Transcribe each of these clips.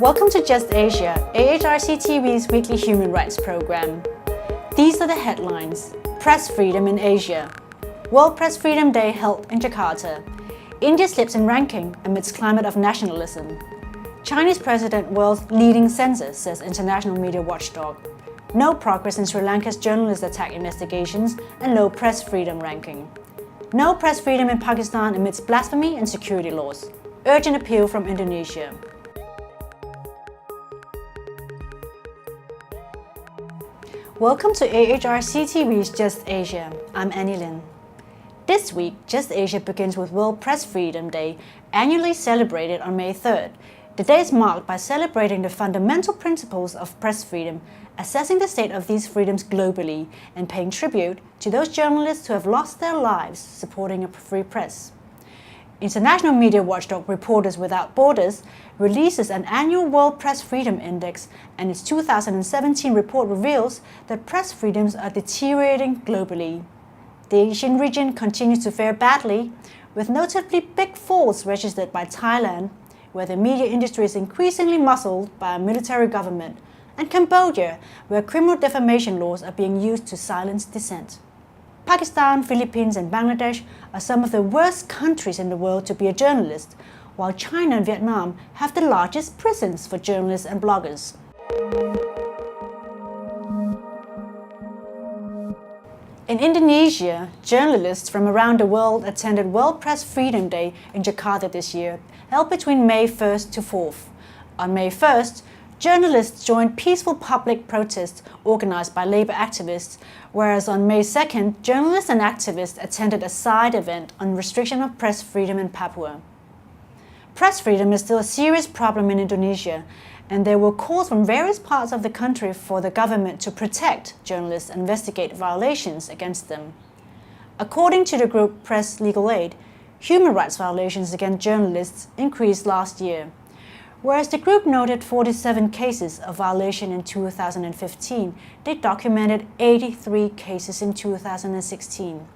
Welcome to Just Asia, AHRC TV's weekly human rights program. These are the headlines. Press freedom in Asia. World Press Freedom Day held in Jakarta. India slips in ranking amidst climate of nationalism. Chinese president world's leading censor, says international media watchdog. No progress in Sri Lanka's journalist attack investigations and low press freedom ranking. No press freedom in Pakistan amidst blasphemy and security laws. Urgent appeal from Indonesia. Welcome to AHRC TV's Just Asia. I'm Annie Lin. This week, Just Asia begins with World Press Freedom Day, annually celebrated on May 3rd. The day is marked by celebrating the fundamental principles of press freedom, assessing the state of these freedoms globally, and paying tribute to those journalists who have lost their lives supporting a free press. International media watchdog Reporters Without Borders releases an annual World Press Freedom Index, and its 2017 report reveals that press freedoms are deteriorating globally. The Asian region continues to fare badly, with notably big falls registered by Thailand, where the media industry is increasingly muscled by a military government, and Cambodia, where criminal defamation laws are being used to silence dissent. Pakistan, Philippines, and Bangladesh are some of the worst countries in the world to be a journalist, while China and Vietnam have the largest prisons for journalists and bloggers. In Indonesia, journalists from around the world attended World Press Freedom Day in Jakarta this year, held between May 1st to 4th. On May 1st, journalists joined peaceful public protests organized by labor activists, whereas on May 2nd, journalists and activists attended a side event on restriction of press freedom in Papua. Press freedom is still a serious problem in Indonesia, and there were calls from various parts of the country for the government to protect journalists and investigate violations against them. According to the group Press Legal Aid, human rights violations against journalists increased last year. Whereas the group noted 47 cases of violation in 2015, they documented 83 cases in 2016.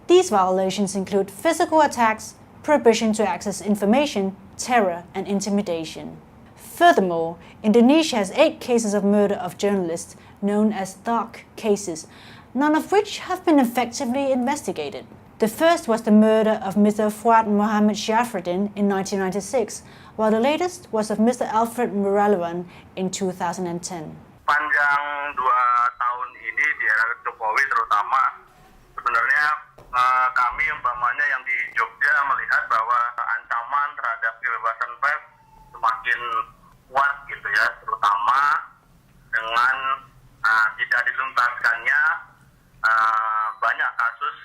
These violations include physical attacks, prohibition to access information, terror, and intimidation. Furthermore, Indonesia has 8 cases of murder of journalists, known as dark cases, none of which have been effectively investigated. The first was the murder of Mr. Fuad Muhammad Syafruddin in 1996, while the latest was of Mr. Alfred Muralawan in 2010. Panjang 2 tahun ini di era Jokowi terutama, sebenarnya kami umpamanya yang di Jogja melihat bahwa ancaman terhadap kebebasan pers semakin kuat gitu ya, terutama dengan tidak dituntaskannya banyak kasus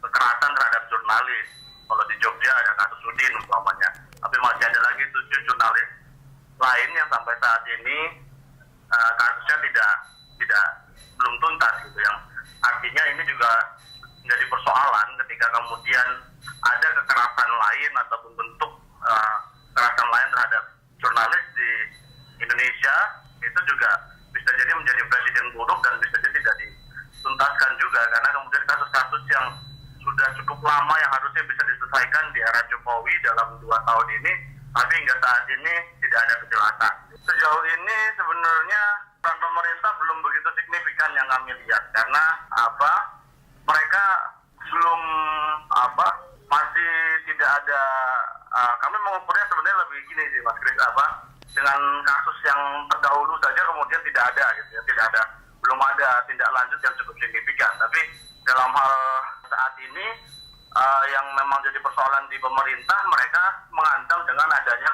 kekerasan terhadap jurnalis. Kalau di Jogja ada kasus Udin umpamanya, tapi masih ada lagi 7 jurnalis lain yang sampai saat ini kasusnya belum tuntas gitu, yang artinya ini juga menjadi persoalan ketika kemudian ada kekerasan lain ataupun bentuk kekerasan lain terhadap jurnalis di Indonesia, itu juga bisa jadi menjadi presiden buruk dan bisa jadi tidak dituntaskan juga, karena kemudian kasus-kasus yang sudah cukup lama yang harusnya bisa diselesaikan di era Jokowi dalam 2 tahun ini, tapi hingga saat ini tidak ada kejelasan. Sejauh ini sebenarnya peran pemerintah belum begitu signifikan yang kami lihat, karena mereka belum masih tidak ada. Kami mengukurnya sebenarnya lebih gini sih, Mas Kris, dengan kasus yang terdahulu saja kemudian tidak ada gitu ya, belum ada tindak lanjut yang cukup signifikan. Tapi dalam hal saat ini yang memang jadi persoalan di pemerintah, mereka mengancam dengan adanya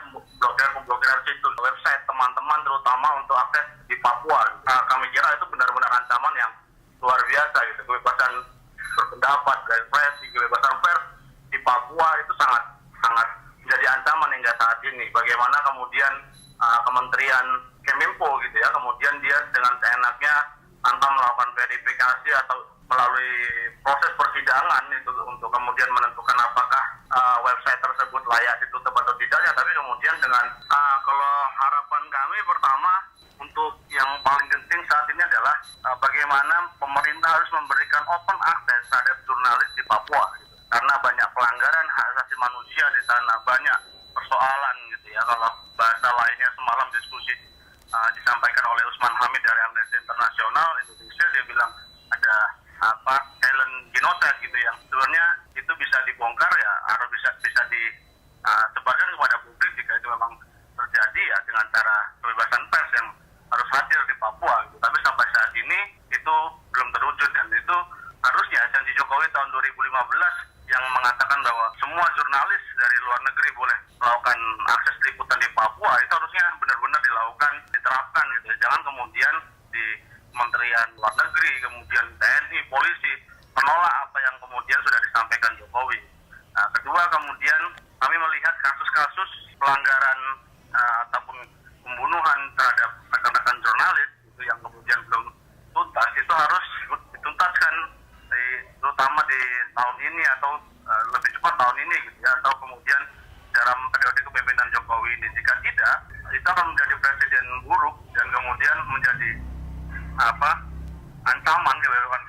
pemblokiran situs, website teman-teman terutama untuk akses di Papua. Kami kira itu benar-benar ancaman yang luar biasa gitu. Kebebasan berpendapat, berekspresi, kebebasan pers di Papua itu sangat menjadi ancaman hingga saat ini. Bagaimana kemudian Kementerian Keminfo gitu ya, kemudian dia dengan seenaknya tanpa melakukan verifikasi atau melalui proses persidangan itu untuk kemudian menentukan apakah website tersebut layak ditutup atau tidaknya, tapi kemudian dengan kalau harapan kami pertama untuk yang paling penting saat ini adalah bagaimana pemerintah harus memberikan open access terhadap jurnalis di Papua gitu. Karena banyak pelanggaran hak asasi manusia di sana, banyak persoalan gitu ya. Kalau bahasa lainnya semalam diskusi disampaikan oleh Usman Hamid dari Amnesty International Indonesia, dia bilang ada talent genocide gitu yang sebenarnya itu bisa dibongkar ya, harus bisa disebarkan kepada publik jika itu memang terjadi ya, dengan cara kebebasan pers yang harus hadir di Papua gitu. Tapi sampai saat ini itu belum terwujud, dan itu harusnya janji Jokowi tahun 2015 yang mengatakan bahwa semua jurnalis dari luar negeri boleh melakukan akses liputan di Papua, itu harusnya benar-benar dilakukan, diterapkan gitu. Jangan kemudian di Kementerian Luar Negeri, kemudian TNI, polisi menolak apa yang kemudian sudah disampaikan Jokowi. Nah, kedua, kemudian kami melihat kasus-kasus pelanggaran ataupun pembunuhan terhadap rekan-rekan jurnalis itu yang kemudian belum tuntas, itu harus dituntaskan terutama di tahun ini atau lebih cepat tahun ini gitu ya, atau kemudian dalam periode kepemimpinan Jokowi ini. Jika tidak, itu akan menjadi presiden buruk dan kemudian menjadi ancaman kebebasan.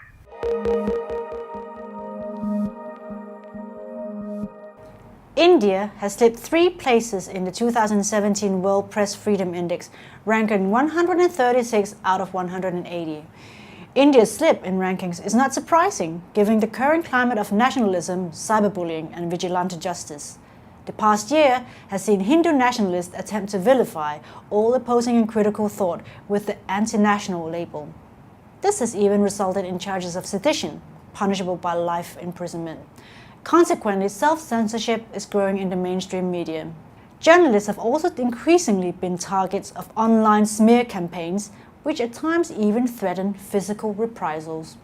India has slipped 3 places in the 2017 World Press Freedom Index, ranking 136 out of 180. India's slip in rankings is not surprising, given the current climate of nationalism, cyberbullying, and vigilante justice. The past year has seen Hindu nationalists attempt to vilify all opposing and critical thought with the anti-national label. This has even resulted in charges of sedition, punishable by life imprisonment. Consequently, self-censorship is growing in the mainstream media. Journalists have also increasingly been targets of online smear campaigns, which at times even threaten physical reprisals.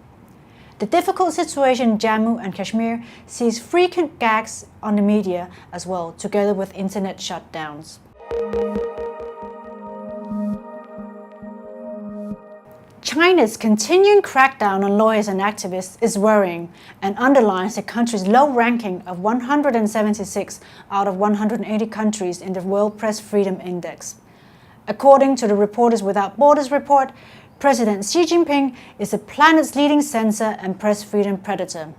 The difficult situation in Jammu and Kashmir sees frequent gags on the media as well, together with internet shutdowns. China's continuing crackdown on lawyers and activists is worrying and underlines the country's low ranking of 176 out of 180 countries in the World Press Freedom Index. According to the Reporters Without Borders report, President Xi Jinping is the planet's leading censor and press freedom predator.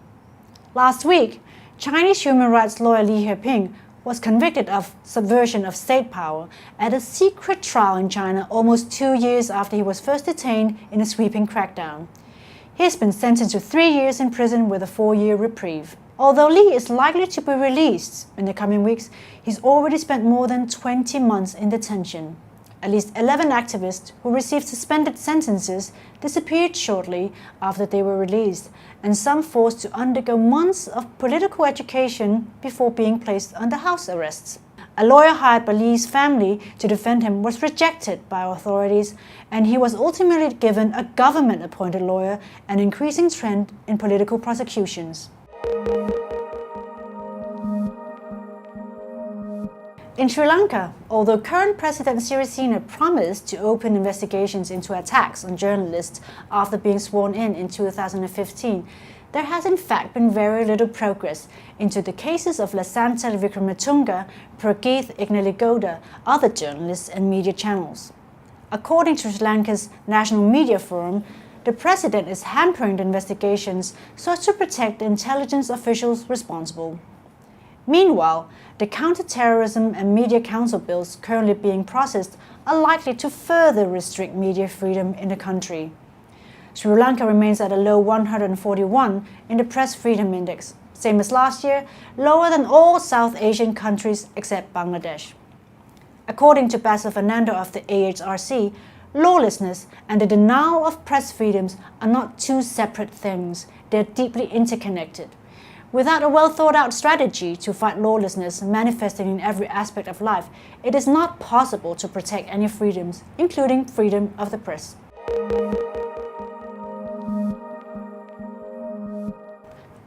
Last week, Chinese human rights lawyer Li Heping was convicted of subversion of state power at a secret trial in China almost 2 years after he was first detained in a sweeping crackdown. He has been sentenced to 3 years in prison with a 4-year reprieve. Although Li is likely to be released in the coming weeks, he's already spent more than 20 months in detention. At least 11 activists who received suspended sentences disappeared shortly after they were released, and some forced to undergo months of political education before being placed under house arrests. A lawyer hired by Li's family to defend him was rejected by authorities, and he was ultimately given a government-appointed lawyer, an increasing trend in political prosecutions. In Sri Lanka, although current President Sirisena promised to open investigations into attacks on journalists after being sworn in 2015, there has in fact been very little progress into the cases of Lasantha Vikramatunga, Prageeth Ignaligoda, other journalists and media channels. According to Sri Lanka's National Media Forum, the president is hampering the investigations so as to protect the intelligence officials responsible. Meanwhile, the counter-terrorism and media council bills currently being processed are likely to further restrict media freedom in the country. Sri Lanka remains at a low 141 in the Press Freedom Index, same as last year, lower than all South Asian countries except Bangladesh. According to Basil Fernando of the AHRC, lawlessness and the denial of press freedoms are not two separate things, they are deeply interconnected. Without a well-thought-out strategy to fight lawlessness manifesting in every aspect of life, it is not possible to protect any freedoms, including freedom of the press.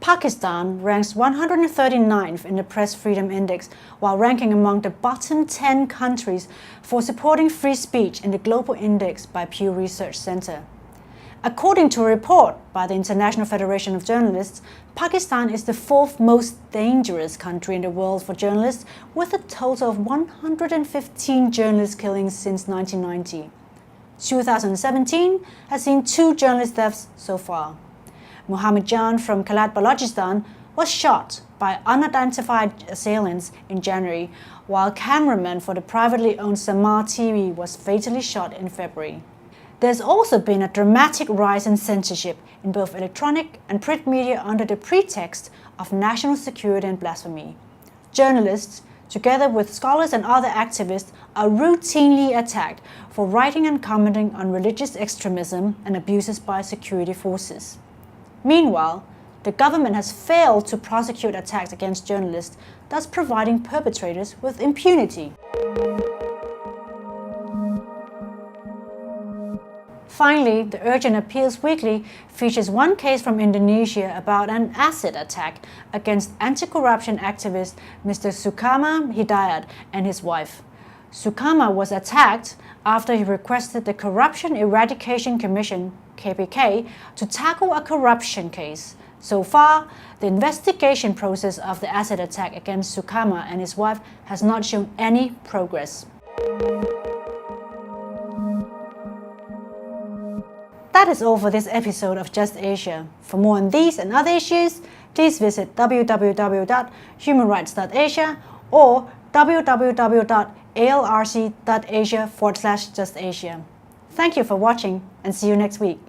Pakistan ranks 139th in the Press Freedom Index, while ranking among the bottom 10 countries for supporting free speech in the Global Index by Pew Research Center. According to a report by the International Federation of Journalists, Pakistan is the 4th most dangerous country in the world for journalists, with a total of 115 journalist killings since 1990. 2017 has seen 2 journalist deaths so far. Muhammad Jan from Kalat, Balochistan, was shot by unidentified assailants in January, while cameraman for the privately owned Samar TV was fatally shot in February. There's also been a dramatic rise in censorship in both electronic and print media under the pretext of national security and blasphemy. Journalists, together with scholars and other activists, are routinely attacked for writing and commenting on religious extremism and abuses by security forces. Meanwhile, the government has failed to prosecute attacks against journalists, thus providing perpetrators with impunity. Finally, the Urgent Appeals Weekly features one case from Indonesia about an acid attack against anti-corruption activist Mr. Sukama Hidayat and his wife. Sukama was attacked after he requested the Corruption Eradication Commission, KPK, to tackle a corruption case. So far, the investigation process of the acid attack against Sukama and his wife has not shown any progress. That is all for this episode of Just Asia. For more on these and other issues, please visit www.humanrights.asia or www.ahlrc.asia/justasia. Thank you for watching and see you next week.